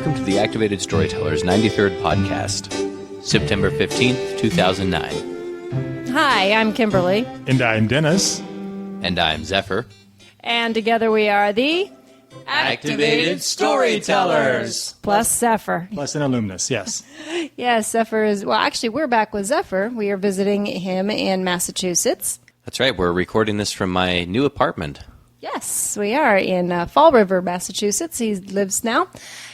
welcome to the Activated Storytellers 93rd podcast, September 15th, 2009. Hi, I'm Kimberly. And I'm Dennis. And I'm Zephyr. And together we are the Activated Storytellers. Plus Zephyr. Plus an alumnus, yes. Yes, Zephyr is, well, actually, we're back with Zephyr. We are visiting him in Massachusetts. That's right, we're recording this from my new apartment. Yes, we are in Fall River, Massachusetts. He lives now.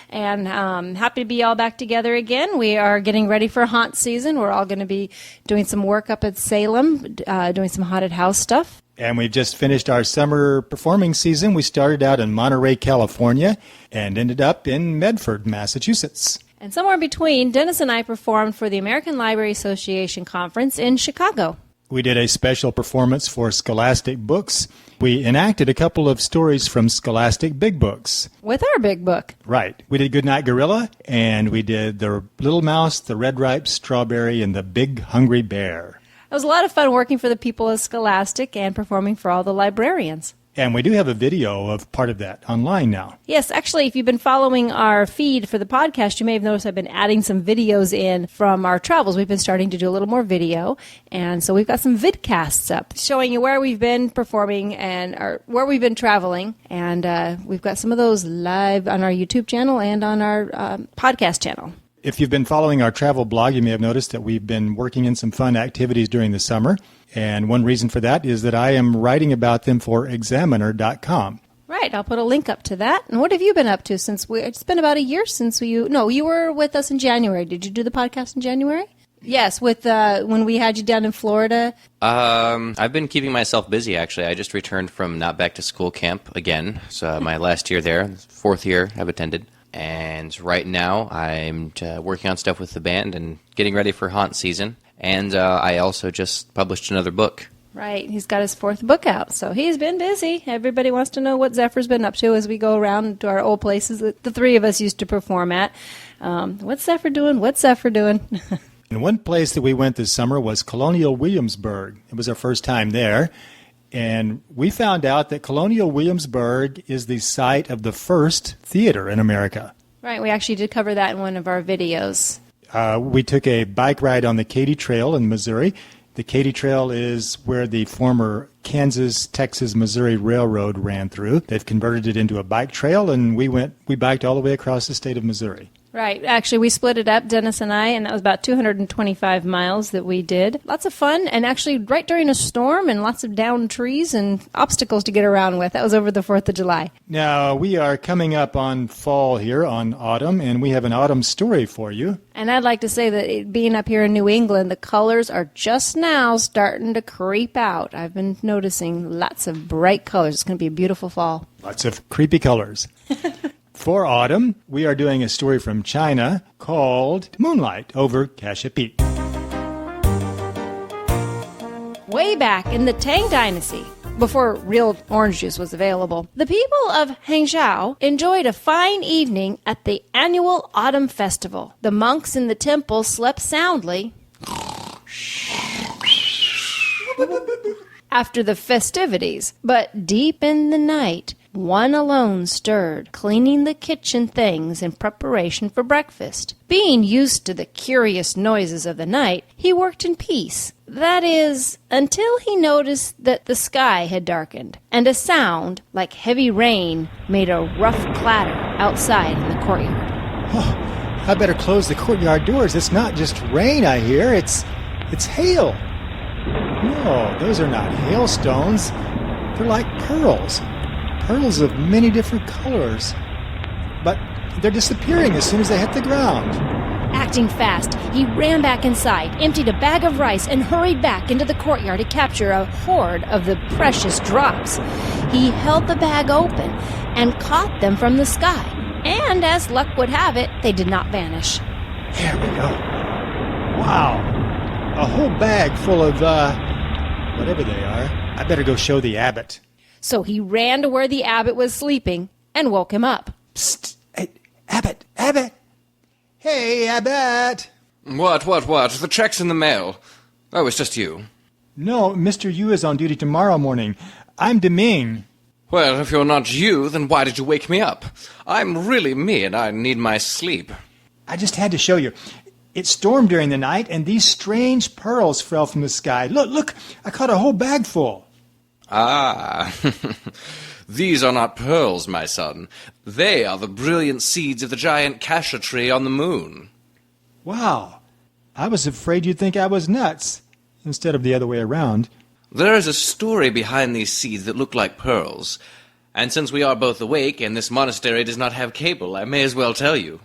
And happy to be all back together again. We are getting ready for haunt season. We're all going to be doing some work up at Salem, doing some haunted house stuff. And we've just finished our summer performing season. We started out in Monterey, California, and ended up in Medford, Massachusetts. And somewhere in between, Dennis and I performed for the American Library Association Conference in Chicago. We did a special performance for Scholastic Books. We enacted a couple of stories from Scholastic Big Books. With our big book. Right. We did Goodnight Gorilla, and we did The Little Mouse, The Red Ripe Strawberry, and The Big Hungry Bear. It was a lot of fun working for the people of Scholastic and performing for all the librarians. And we do have a video of part of that online now. Yes, actually, if you've been following our feed for the podcast, you may have noticed I've been adding some videos in from our travels. We've been starting to do a little more video, and so we've got some vidcasts up showing you where we've been performing or where we've been traveling, and we've got some of those live on our YouTube channel and on our podcast channel. If you've been following our travel blog, you may have noticed that we've been working in some fun activities during the summer. And one reason for that is that I am writing about them for Examiner.com. Right, I'll put a link up to that. And what have you been up to since it's been about a year since you were with us in January. Did you do the podcast in January? Yes, with when we had you down in Florida. I've been keeping myself busy, actually. I just returned from not back to school camp again. So my last year there, fourth year I've attended. And right now, I'm working on stuff with the band and getting ready for haunt season. And I also just published another book. Right. He's got his fourth book out, so he's been busy. Everybody wants to know what Zephyr's been up to as we go around to our old places that the three of us used to perform at. What's Zephyr doing? What's Zephyr doing? And one place that we went this summer was Colonial Williamsburg. It was our first time there. And we found out that Colonial Williamsburg is the site of the first theater in America. Right, we actually did cover that in one of our videos. We took a bike ride on the Katy Trail in Missouri. The Katy Trail is where the former Kansas, Texas, Missouri Railroad ran through. They've converted it into a bike trail, and we biked all the way across the state of Missouri. Right. Actually, we split it up, Dennis and I, and that was about 225 miles that we did. Lots of fun, and actually right during a storm and lots of downed trees and obstacles to get around with. That was over the 4th of July. Now, we are coming up on fall here, on autumn, and we have an autumn story for you. And I'd like to say that being up here in New England, the colors are just now starting to creep out. I've been noticing lots of bright colors. It's going to be a beautiful fall. Lots of creepy colors. For autumn, we are doing a story from China called Moonlight Over Cassia Peak. Way back in the Tang Dynasty, before real orange juice was available, the people of Hangzhou enjoyed a fine evening at the annual autumn festival. The monks in the temple slept soundly after the festivities, but deep in the night, one alone stirred, cleaning the kitchen things in preparation for breakfast. Being used to the curious noises of the night, he worked in peace. That is, until he noticed that the sky had darkened, and a sound like heavy rain made a rough clatter outside in the courtyard. Oh, I better close the courtyard doors. It's not just rain I hear, it's hail. No, those are not hailstones. They're like pearls. Pearls of many different colors. But they're disappearing as soon as they hit the ground. Acting fast, he ran back inside, emptied a bag of rice, and hurried back into the courtyard to capture a hoard of the precious drops. He held the bag open and caught them from the sky. And as luck would have it, they did not vanish. There we go. Wow. A whole bag full of, whatever they are. I better go show the abbot. So he ran to where the abbot was sleeping and woke him up. Psst! Hey, Abbot! Abbot! Hey, Abbot! What? The check's in the mail. Oh, it's just you. No, Mr. Yu is on duty tomorrow morning. I'm Deming. Well, if you're not you, then why did you wake me up? I'm really me, and I need my sleep. I just had to show you. It stormed during the night, and these strange pearls fell from the sky. Look, I caught a whole bag full. Ah, these are not pearls, my son. They are the brilliant seeds of the giant cassia tree on the moon. Wow. I was afraid you'd think I was nuts, instead of the other way around. There is a story behind these seeds that look like pearls, and since we are both awake and this monastery does not have cable, I may as well tell you.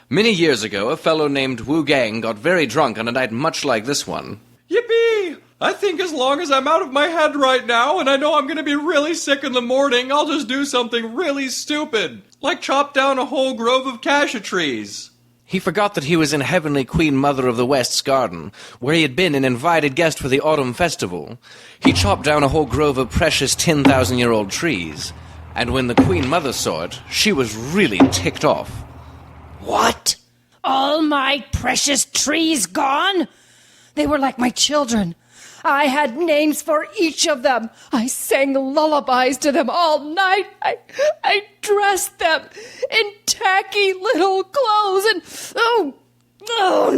Many years ago, a fellow named Wu Gang got very drunk on a night much like this one. Yippee! I think as long as I'm out of my head right now and I know I'm going to be really sick in the morning, I'll just do something really stupid, like chop down a whole grove of cassia trees. He forgot that he was in Heavenly Queen Mother of the West's garden, where he had been an invited guest for the autumn festival. He chopped down a whole grove of precious 10,000-year-old trees, and when the Queen Mother saw it, she was really ticked off. What? All my precious trees gone? They were like my children. I had names for each of them. I sang lullabies to them all night. I dressed them in tacky little clothes and,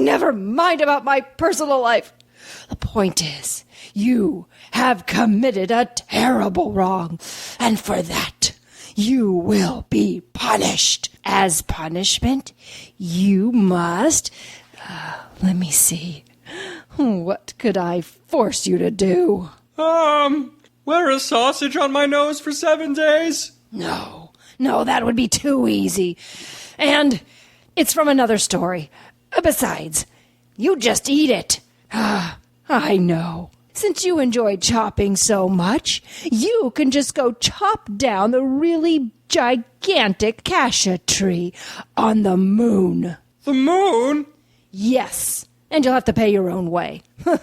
never mind about my personal life. The point is, you have committed a terrible wrong, and for that, you will be punished. As punishment, you must, let me see. What could I force you to do? Wear a sausage on my nose for 7 days? No, that would be too easy. And it's from another story. Besides, you just eat it. I know. Since you enjoy chopping so much, you can just go chop down the really gigantic cassia tree on the moon. The moon? Yes. And you'll have to pay your own way. That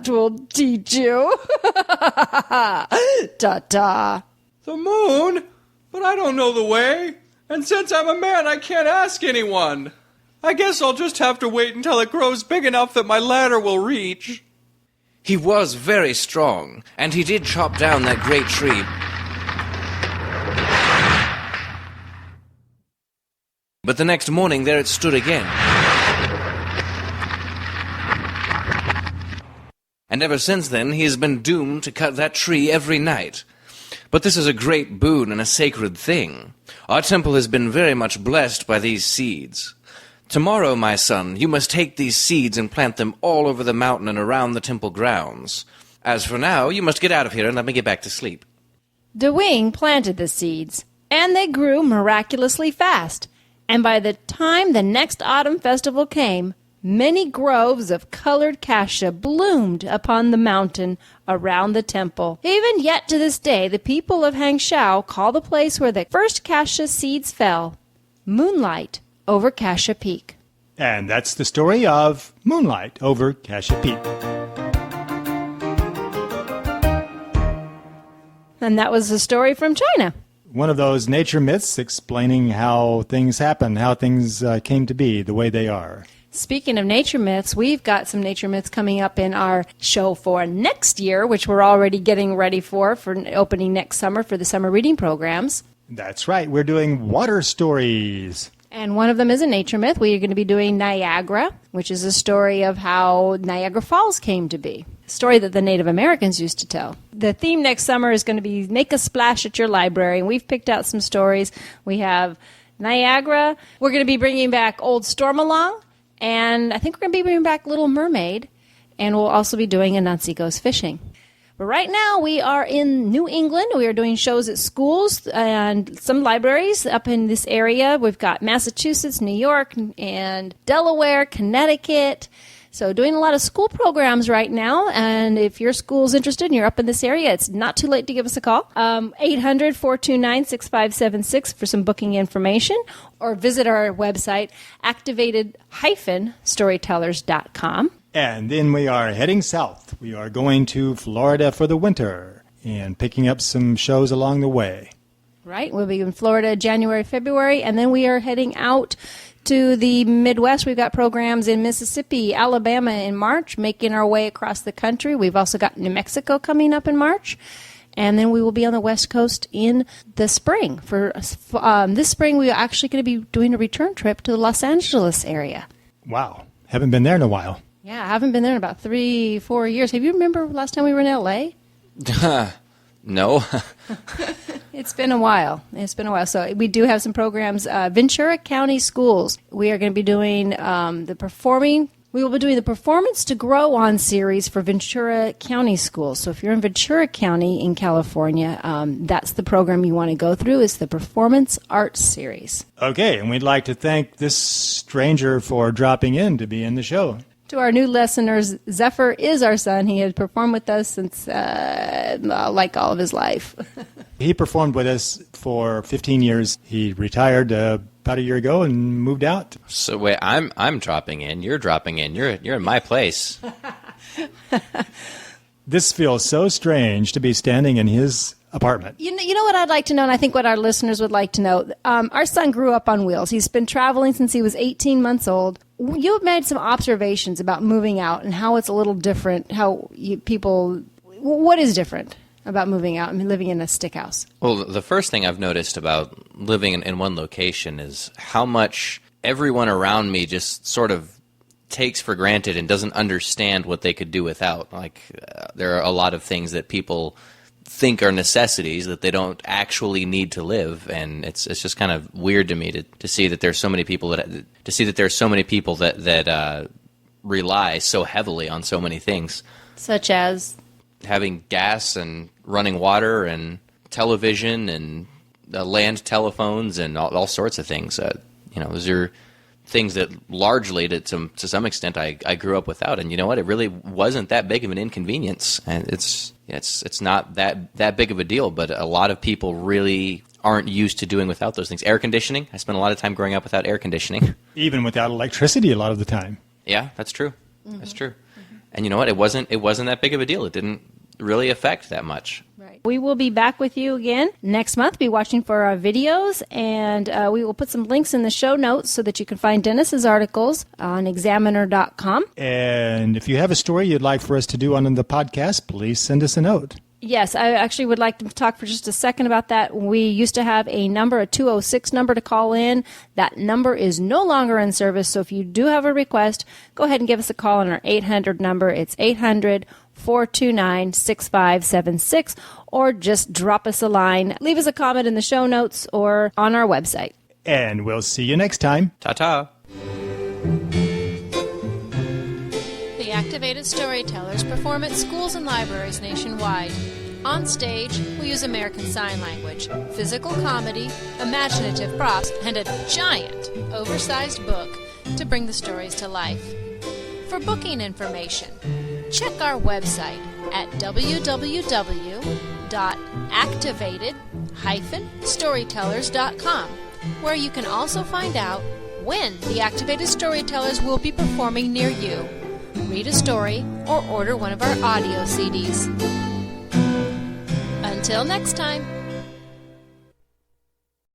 will teach you. Ta-ta. The moon? But I don't know the way. And since I'm a man, I can't ask anyone. I guess I'll just have to wait until it grows big enough that my ladder will reach. He was very strong, and he did chop down that great tree. But the next morning, there it stood again. And ever since then, he has been doomed to cut that tree every night. But this is a great boon and a sacred thing. Our temple has been very much blessed by these seeds. Tomorrow, my son, you must take these seeds and plant them all over the mountain and around the temple grounds. As for now, you must get out of here and let me get back to sleep. De Wing planted the seeds, and they grew miraculously fast. And by the time the next autumn festival came, many groves of colored cassia bloomed upon the mountain around the temple. Even yet to this day, the people of Hangzhou call the place where the first cassia seeds fell Moonlight Over Cassia Peak. And that's the story of Moonlight Over Cassia Peak. And that was a story from China. One of those nature myths explaining how things happen, how things came to be the way they are. Speaking of nature myths, we've got some nature myths coming up in our show for next year, which we're already getting ready for opening next summer for the summer reading programs. That's right. We're doing water stories. And one of them is a nature myth. We are going to be doing Niagara, which is a story of how Niagara Falls came to be. A story that the Native Americans used to tell. The theme next summer is going to be Make a Splash at Your Library. And we've picked out some stories. We have Niagara. We're going to be bringing back Old Stormalong. And I think we're going to be bringing back Little Mermaid. And we'll also be doing Anansi Goes Fishing. But right now we are in New England. We are doing shows at schools and some libraries up in this area. We've got Massachusetts, New York, and Delaware, Connecticut. So doing a lot of school programs right now. And if your school's interested and you're up in this area, it's not too late to give us a call. 800-429-6576 for some booking information. Or visit our website, activated-storytellers.com. And then we are heading south. We are going to Florida for the winter and picking up some shows along the way. Right. We'll be in Florida January, February, and then we are heading out to the Midwest. We've got programs in Mississippi, Alabama in March, making our way across the country. We've also got New Mexico coming up in March. And then we will be on the West Coast in the spring. For this spring, we are actually going to be doing a return trip to the Los Angeles area. Wow. Haven't been there in a while. Yeah, I haven't been there in about 3-4 years. Have you remember last time we were in L.A.? No. It's been a while. So we do have some programs. Ventura County Schools. We are going to be doing we will be doing the Performance to Grow On series for Ventura County Schools. So if you're in Ventura County in California, that's the program you want to go through, is the Performance Arts series. Okay, and we'd like to thank this stranger for dropping in to be in the show. To our new listeners, Zephyr is our son. He has performed with us since, like all of his life. He performed with us for 15 years. He retired about a year ago and moved out. So wait, I'm dropping in. You're dropping in. You're in my place. This feels so strange to be standing in his apartment. You know what I'd like to know, and I think what our listeners would like to know. Our son grew up on wheels. He's been traveling since he was 18 months old. You have made some observations about moving out and how it's a little different, what is different about moving out and living in a stick house? Well, the first thing I've noticed about living in one location is how much everyone around me just sort of takes for granted and doesn't understand what they could do without. Like, there are a lot of things that people think are necessities that they don't actually need to live, and it's just kind of weird to me to see that there's so many people that rely so heavily on so many things, such as having gas and running water and television and land telephones and all sorts of things. Those are things that largely, to some extent, I grew up without. And you know what? It really wasn't that big of an inconvenience. And it's not that big of a deal, but a lot of people really aren't used to doing without those things. Air conditioning. I spent a lot of time growing up without air conditioning. Even without electricity a lot of the time. Yeah, that's true. Mm-hmm. That's true. Mm-hmm. And you know what? It wasn't that big of a deal. It didn't really affect that much. Right. We will be back with you again next month. Be watching for our videos, and we will put some links in the show notes so that you can find Dennis's articles on examiner.com. And if you have a story you'd like for us to do on the podcast, please send us a note. Yes, I actually would like to talk for just a second about that. We used to have a 206 number to call in. That number is no longer in service, so if you do have a request, go ahead and give us a call on our 800 number. It's 800-429-6576, or just drop us a line. Leave us a comment in the show notes or on our website. And we'll see you next time. Ta-ta. The Activated Storytellers perform at schools and libraries nationwide. On stage, we use American Sign Language, physical comedy, imaginative props, and a giant, oversized book to bring the stories to life. For booking information, check our website at www.activated-storytellers.com, where you can also find out when the Activated Storytellers will be performing near you. Read a story, or order one of our audio CDs. Until next time.